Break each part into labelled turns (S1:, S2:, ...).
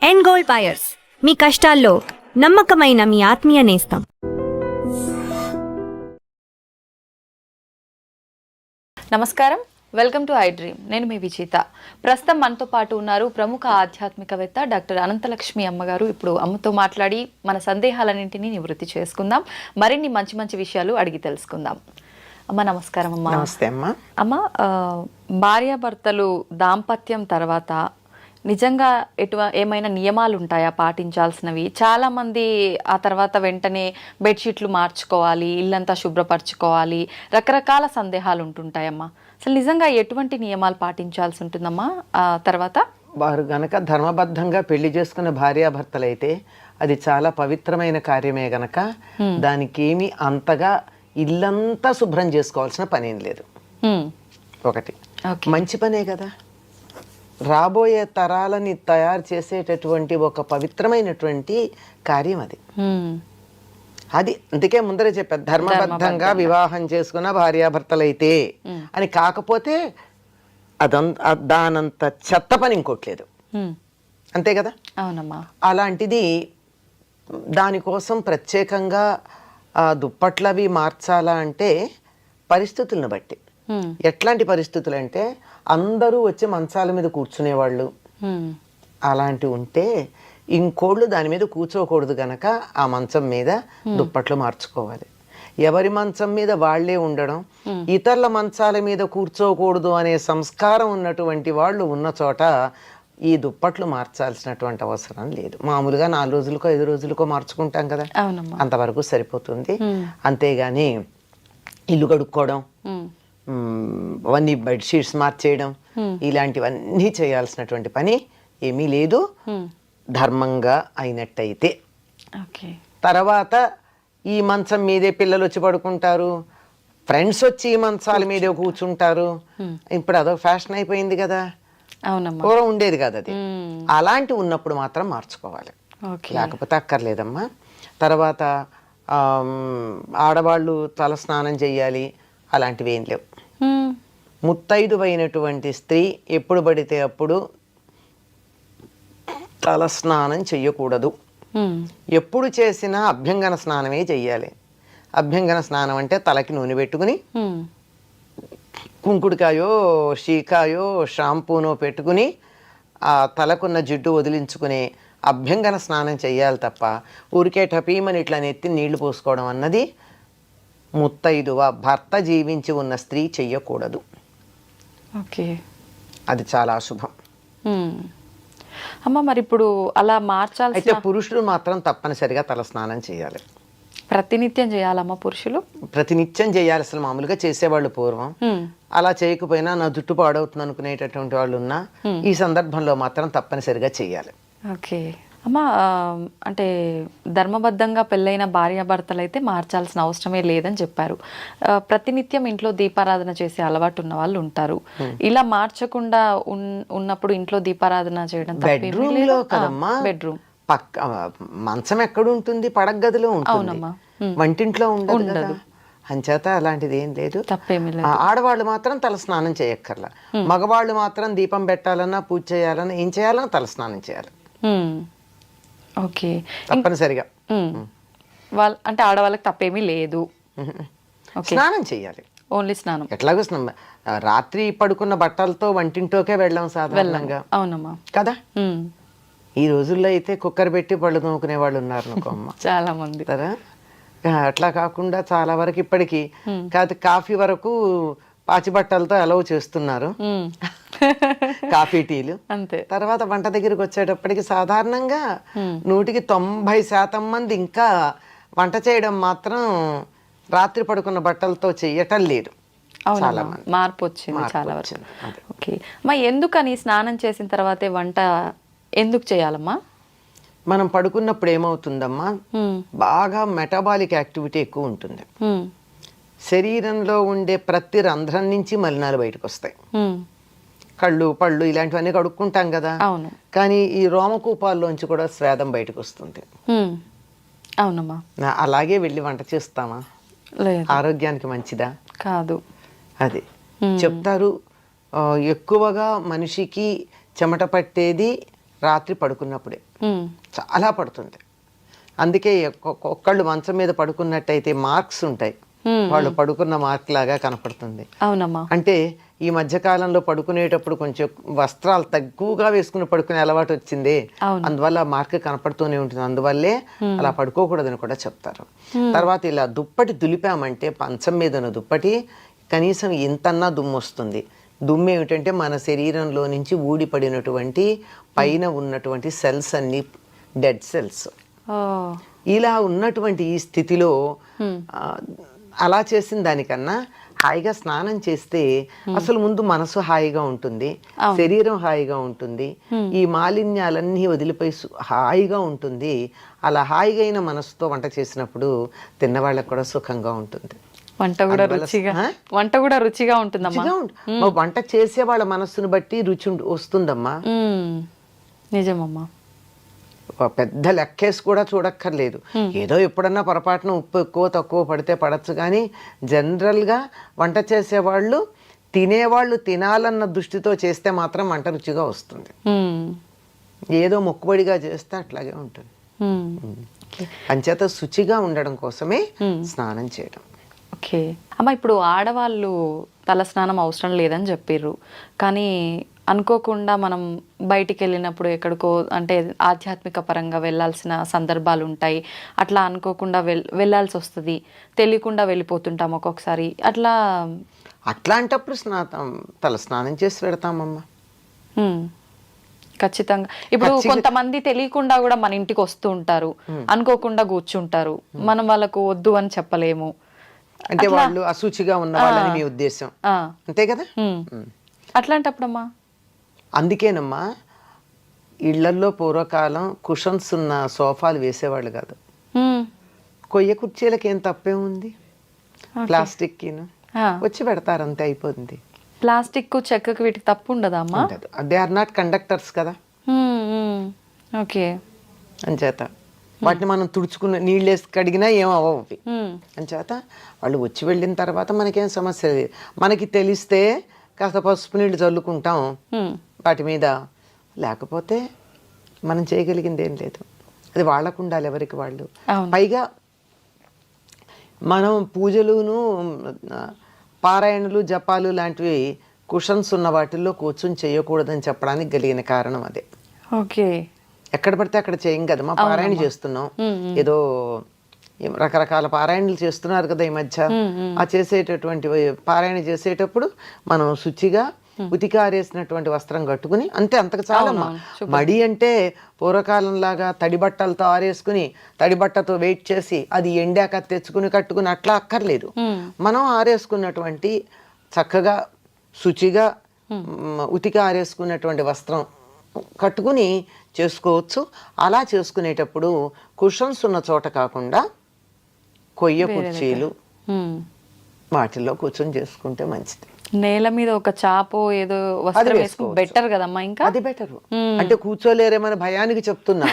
S1: End gold buyers, మీ కష్టాల్లో నమ్మకమైన మీ ఆత్మీయ నేస్తం.
S2: నమస్కారం, వెల్కమ్ టు ఐ డ్రీమ్. నేను మీ విజేత. ప్రస్తుతం మనతో పాటు ఉన్నారు ప్రముఖ ఆధ్యాత్మికవేత్త డాక్టర్ అనంతలక్ష్మి అమ్మగారు. ఇప్పుడు అమ్మతో మాట్లాడి మన సందేహాలన్నింటినీ నివృత్తి చేసుకుందాం, మరిన్ని మంచి మంచి విషయాలు అడిగి తెలుసుకుందాం. అమ్మ నమస్కారం. అమ్మ
S3: నమస్తే అమ్మ.
S2: అమ్మ, భార్యాభర్తలు దాంపత్యం తర్వాత నిజంగా ఏమైనా నియమాలు ఉంటాయా పాటించాల్సినవి? చాలామంది ఆ తర్వాత వెంటనే బెడ్షీట్లు మార్చుకోవాలి, ఇల్లంతా శుభ్రపరచుకోవాలి, రకరకాల సందేహాలు ఉంటుంటాయమ్మా. అసలు నిజంగా ఎటువంటి నియమాలు పాటించాల్సి ఉంటుందమ్మా ఆ తర్వాత?
S3: వారు గనక ధర్మబద్ధంగా పెళ్లి చేసుకున్న భార్యాభర్తలైతే అది చాలా పవిత్రమైన కార్యమే గనక దానికి ఏమి అంతగా ఇల్లంతా శుభ్రం చేసుకోవాల్సిన పనేం లేదు. ఒకటి మంచి పనే కదా, రాబోయే తరాలని తయారు చేసేటటువంటి ఒక పవిత్రమైనటువంటి కార్యం అది. అది అందుకే ముందరే చెప్పారు, ధర్మబద్ధంగా వివాహం చేసుకున్న భార్యాభర్తలైతే అని. కాకపోతే దానంత చెత్త పని ఇంకోట్లేదు, అంతే కదా.
S2: అవునమ్మా.
S3: అలాంటిది దానికోసం ప్రత్యేకంగా దుప్పట్లవి మార్చాలా అంటే పరిస్థితులను బట్టి. ఎట్లాంటి పరిస్థితులు అంటే అందరూ వచ్చి మంచాల మీద కూర్చునేవాళ్ళు అలాంటివి ఉంటే ఇంకోళ్ళు దాని మీద కూర్చోకూడదు గనక ఆ మంచం మీద దుప్పట్లు మార్చుకోవాలి. ఎవరి మంచం మీద వాళ్లే ఉండడం, ఇతరుల మంచాల మీద కూర్చోకూడదు అనే సంస్కారం ఉన్నటువంటి వాళ్ళు ఉన్న చోట ఈ దుప్పట్లు మార్చాల్సినటువంటి అవసరం లేదు. మామూలుగా 4 రోజులకో 5 రోజులకో మార్చుకుంటాం కదా, అంతవరకు సరిపోతుంది. అంతేగాని ఇల్లు కడుక్కోవడం, అవన్నీ బెడ్షీట్స్ మార్చేయడం, ఇలాంటివన్నీ చేయాల్సినటువంటి పని ఏమీ లేదు, ధర్మంగా అయినట్టయితే. తర్వాత ఈ మంచం మీదే పిల్లలు వచ్చి పడుకుంటారు, ఫ్రెండ్స్ వచ్చి ఈ మంచాల మీదే కూర్చుంటారు. ఇప్పుడు అదొక ఫ్యాషన్ అయిపోయింది కదా, పూర్వం ఉండేది కదా అది. అలాంటి ఉన్నప్పుడు మాత్రం మార్చుకోవాలి, లేకపోతే అక్కర్లేదమ్మా. తర్వాత ఆడవాళ్ళు తల స్నానం చెయ్యాలి, అలాంటివి ఏం లేవు. ముత్తైదువైనటువంటి స్త్రీ ఎప్పుడు పడితే అప్పుడు తల స్నానం చెయ్యకూడదు. ఎప్పుడు చేసినా అభ్యంగన స్నానమే చెయ్యాలి. అభ్యంగన స్నానం అంటే తలకి నూనె పెట్టుకుని కుంకుడుకాయో షీకాయో షాంపూనో పెట్టుకుని ఆ తలకున్న జిడ్డు వదిలించుకుని అభ్యంగన స్నానం చెయ్యాలి తప్ప ఊరికే టపీమని ఇట్లా నెత్తి నీళ్లు పోసుకోవడం అన్నది ముత్తైదువ భర్త జీవించి ఉన్న స్త్రీ చెయ్యకూడదు. అది చాలా అశుభం.
S2: అమ్మ, మరి ఇప్పుడు అలా మార్చాలి
S3: అయితే పురుషులు మాత్రం తప్పనిసరిగా తల స్నానం చేయాలి.
S2: ప్రతినిత్యం చేయాలమ్మా పురుషులు?
S3: ప్రతినిత్యం చేయాలి. అసలు మామూలుగా చేసేవాళ్ళు పూర్వం, అలా చేయకపోయినా నా జుట్టు పాడవుతుంది అనుకునేటటువంటి వాళ్ళు ఉన్నా ఈ సందర్భంలో మాత్రం తప్పనిసరిగా చేయాలి.
S2: ఓకే అమ్మా, అంటే ధర్మబద్ధంగా పెళ్ళైన భార్యాభర్తలు అయితే మార్చాల్సిన అవసరమే లేదని చెప్పారు. ప్రతినిత్యం ఇంట్లో దీపారాధన చేసే అలవాటు ఉన్న వాళ్ళు ఉంటారు. ఇలా మార్చకుండా ఉన్నప్పుడు ఇంట్లో దీపారాధన చేయడం
S3: బెడ్రూమ్ లో కదమ్మా.
S2: బెడ్రూమ్
S3: పక్క మంచం ఎక్కడ ఉంటుంది, పడగదిలో ఉంటుంది, వంటింట్లో ఉండదు. అంచేత అలాంటిది ఏం లేదు,
S2: తప్పేమీ లేదు.
S3: ఆడవాళ్ళు మాత్రం తల స్నానం చేయక్కర్లా. మగవాళ్ళు మాత్రం దీపం పెట్టాలన్నా పూజ చేయాలన్నా ఏం చేయాలన్నా తల స్నానం చేయాలి.
S2: ఓకే,
S3: తప్పనిసరిగా.
S2: అంటే ఆడవాళ్ళకి తప్పేమీ లేదు,
S3: స్నానం చేయాలి.
S2: ఓన్లీ స్నానం.
S3: ఎట్లాగో రాత్రి పడుకున్న బట్టలతో వంటింటోకే వెళ్ళాం సాధారణంగా.
S2: అవునమ్మా
S3: కదా. ఈ రోజుల్లో అయితే కుక్కర్ పెట్టి పళ్ళు తోముకునే వాళ్ళు ఉన్నారు అనుకోమ్మ,
S2: చాలా మంది
S3: కదా. అట్లా కాకుండా చాలా వరకు ఇప్పటికీ కాఫీ వరకు పాచి బట్టలతో అలౌ చేస్తున్నారు, కాఫీ టీలు.
S2: అంతే.
S3: తర్వాత వంట దగ్గరికి వచ్చేటప్పటికి సాధారణంగా 90% మంది ఇంకా వంట చేయడం మాత్రం రాత్రి పడుకున్న బట్టలతో చెయ్యటం లేదు. చాలా మంది
S2: మార్పు వచ్చింది చాలా వరకు. ఓకే అమ్మా, ఎందుకని స్నానం చేసిన తర్వాతే వంట ఎందుకు చేయాలమ్మా?
S3: మనం పడుకున్నప్పుడు ఏమవుతుందమ్మా, బాగా మెటబాలిక్ యాక్టివిటీ ఎక్కువ ఉంటుంది. శరీరంలో ఉండే ప్రతి రంధ్రం నుంచి మలినాలు బయటకు వస్తాయి. కళ్ళు పళ్ళు ఇలాంటివన్నీ కడుక్కుంటాం కదా, కానీ ఈ రోమకూపాల్లోంచి కూడా స్వేదం బయటకు వస్తుంది.
S2: అవునమ్మా.
S3: అలాగే వెళ్ళి వంట చేస్తామా? ఆరోగ్యానికి మంచిదా?
S2: కాదు.
S3: అది చెప్తారు. ఎక్కువగా మనిషికి చెమట పట్టేది రాత్రి పడుకున్నప్పుడే
S2: ఉమ్,
S3: చాలా పడుతుంది. అందుకే ఒక్కళ్ళు మంచం మీద పడుకున్నట్టయితే మార్క్స్ ఉంటాయి, వాళ్ళు పడుకున్న మార్క్ లాగా కనపడుతుంది.
S2: అవునమ్మా.
S3: అంటే ఈ మధ్య కాలంలో పడుకునేటప్పుడు కొంచెం వస్త్రాలు తక్కువగా వేసుకుని పడుకునే అలవాటు వచ్చింది, అందువల్ల మార్క్ కనపడుతూనే ఉంటుంది, అందువల్లే అలా పడుకోకూడదని కూడా చెప్తారు. తర్వాత ఇలా దుప్పటి దులిపామంటే పంచం మీద ఉన్న దుప్పటి కనీసం ఇంతన్నా దుమ్ము వస్తుంది. దుమ్ము ఏమిటంటే మన శరీరంలో నుంచి ఊడిపడినటువంటి పైన ఉన్నటువంటి సెల్స్ అన్ని డెడ్ సెల్స్. ఇలా ఉన్నటువంటి ఈ స్థితిలో అలా చేసిన దానికన్నా హాయిగా స్నానం చేస్తే అసలు ముందు మనసు హాయిగా ఉంటుంది, శరీరం హాయిగా ఉంటుంది, ఈ మాలిన్యాలన్నీ వదిలిపోయి హాయిగా ఉంటుంది. అలా హాయిగా అయిన మనసుతో వంట చేసినప్పుడు తిన్నవాళ్ళకు కూడా సుఖంగా ఉంటుంది.
S2: వంట కూడా రుచిగా ఉంటుందమ్మా.
S3: వంట చేసే వాళ్ళ మనస్సును బట్టి రుచి వస్తుందమ్మా.
S2: నిజమమ్మా.
S3: పెద్ద లెక్కేసి కూడా చూడక్కర్లేదు, ఏదో ఎప్పుడన్నా పొరపాటున ఉప్పు ఎక్కువ తక్కువ పడితే పడచ్చు, కానీ జనరల్గా వంట చేసేవాళ్ళు తినేవాళ్ళు తినాలన్న దృష్టితో చేస్తే మాత్రం వంట రుచిగా వస్తుంది. ఏదో మొక్కుబడిగా చేస్తే అట్లాగే ఉంటుంది. అంచేత శుచిగా ఉండడం కోసమే స్నానం చేయడం.
S2: ఓకే అమ్మ, ఇప్పుడు ఆడవాళ్ళు తల స్నానం అవసరం లేదని చెప్పారు, కానీ అనుకోకుండా మనం బయటికి వెళ్ళినప్పుడు ఎక్కడికో అంటే ఆధ్యాత్మిక పరంగా వెళ్ళాల్సిన సందర్భాలు ఉంటాయి, అట్లా అనుకోకుండా వెళ్ళాల్సి వస్తుంది, తెలియకుండా వెళ్ళిపోతుంటాం ఒక్కొక్కసారి.
S3: అట్లాంటప్పుడు తల స్నానం చేసి పెడతామమ్మా.
S2: ఖచ్చితంగా. ఇప్పుడు కొంతమంది తెలియకుండా కూడా మన ఇంటికి వస్తూ ఉంటారు, అనుకోకుండా కూర్చుంటారు, మనం వాళ్ళకు వద్దు అని చెప్పలేము.
S3: అంటే వాళ్ళు అశుచిగా ఉన్న వాళ్ళని మీ ఉద్దేశం, అంతే కదా?
S2: అట్లాంటప్పుడమ్మా
S3: అందుకేనమ్మా ఇళ్లల్లో పూర్వకాలం కుషన్స్ ఉన్న సోఫాలు వేసేవాళ్ళు కాదు. కొయ్య కుర్చీలకి ఏం తప్పే ఉంది, ప్లాస్టిక్ వచ్చి పెడతారు, అంతే అయిపోతుంది.
S2: ప్లాస్టిక్ చెక్కకి వీటికి తప్పు ఉండదమ్మా?
S3: దే ఆర్ నాట్ కండక్టర్స్ కదా.
S2: ఓకే.
S3: అంచేత వాటిని మనం తుడుచుకున్న నీళ్ళు వేసి కడిగినా ఏం అవ్వవు. అంచేత వాళ్ళు వచ్చి వెళ్ళిన తర్వాత మనకేం సమస్య లేదు. మనకి తెలిస్తే కాస్త పసుపు నీళ్ళు చల్లుకుంటాం వాటి మీద, లేకపోతే మనం చేయగలిగింది ఏం లేదు. అది వాళ్ళకు ఉండాలి, ఎవరికి వాళ్ళు. పైగా మనం పూజలును పారాయణలు జపాలు లాంటివి కుషన్స్ ఉన్న వాటిల్లో కూర్చొని చేయకూడదని చెప్పడానికి కలిగిన కారణం అదే.
S2: ఓకే.
S3: ఎక్కడ పడితే అక్కడ చేయం కదమ్మా, పారాయణ చేస్తున్నాం, ఏదో రకరకాల పారాయణలు చేస్తున్నారు కదా ఈ మధ్య. ఆ చేసేటటువంటి పారాయణ చేసేటప్పుడు మనం శుచిగా ఉతికారేసినటువంటి వస్త్రం కట్టుకుని అంతే, అంతకు చాలమ్మా. మడి అంటే పూర్వకాలం లాగా తడి బట్టలతో ఆరేసుకుని తడి బట్టతో వెయిట్ చేసి అది ఎండాక తెచ్చుకుని కట్టుకుని అట్లా అక్కర్లేదు. మనం ఆరేసుకున్నటువంటి చక్కగా శుచిగా ఉతికి ఆరేసుకున్నటువంటి వస్త్రం కట్టుకుని చేసుకోవచ్చు. అలా చేసుకునేటప్పుడు కుషన్స్ ఉన్న చోట కాకుండా కొయ్య కుర్చీలు వాటిల్లో కూర్చొని చేసుకుంటే మంచిది.
S2: నేల మీద ఒక చాపో ఏదో వస్త్రం వేసుకుంటే బెటర్ కదమ్మా. ఇంకా అది
S3: బెటర్. అంటే కూర్చోలేరేమని భయానికి చెప్తున్నా.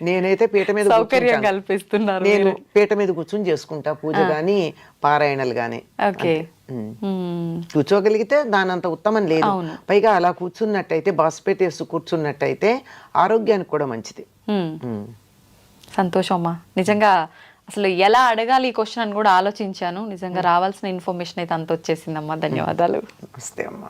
S3: నేనైతే పీట మీద
S2: సౌకర్యం కల్పిస్తున్నారు.
S3: నేను పీట మీద కూర్చొని చేసుకుంటా పూజ గాని పారాయణలు గాని. కూర్చోగలిగితే దానంత ఉత్తమం లేదు. పైగా అలా కూర్చున్నట్టయితే బాస్పెట్టేసి కూర్చున్నట్టయితే ఆరోగ్యానికి కూడా మంచిది.
S2: సంతోషం అమ్మా. నిజంగా అసలు ఎలా అడగాలి ఈ క్వశ్చన్ అని కూడా ఆలోచించాను. నిజంగా రావాల్సిన ఇన్ఫర్మేషన్ అయితే అంత వచ్చేసిందమ్మా. ధన్యవాదాలు.
S3: నమస్తే అమ్మా.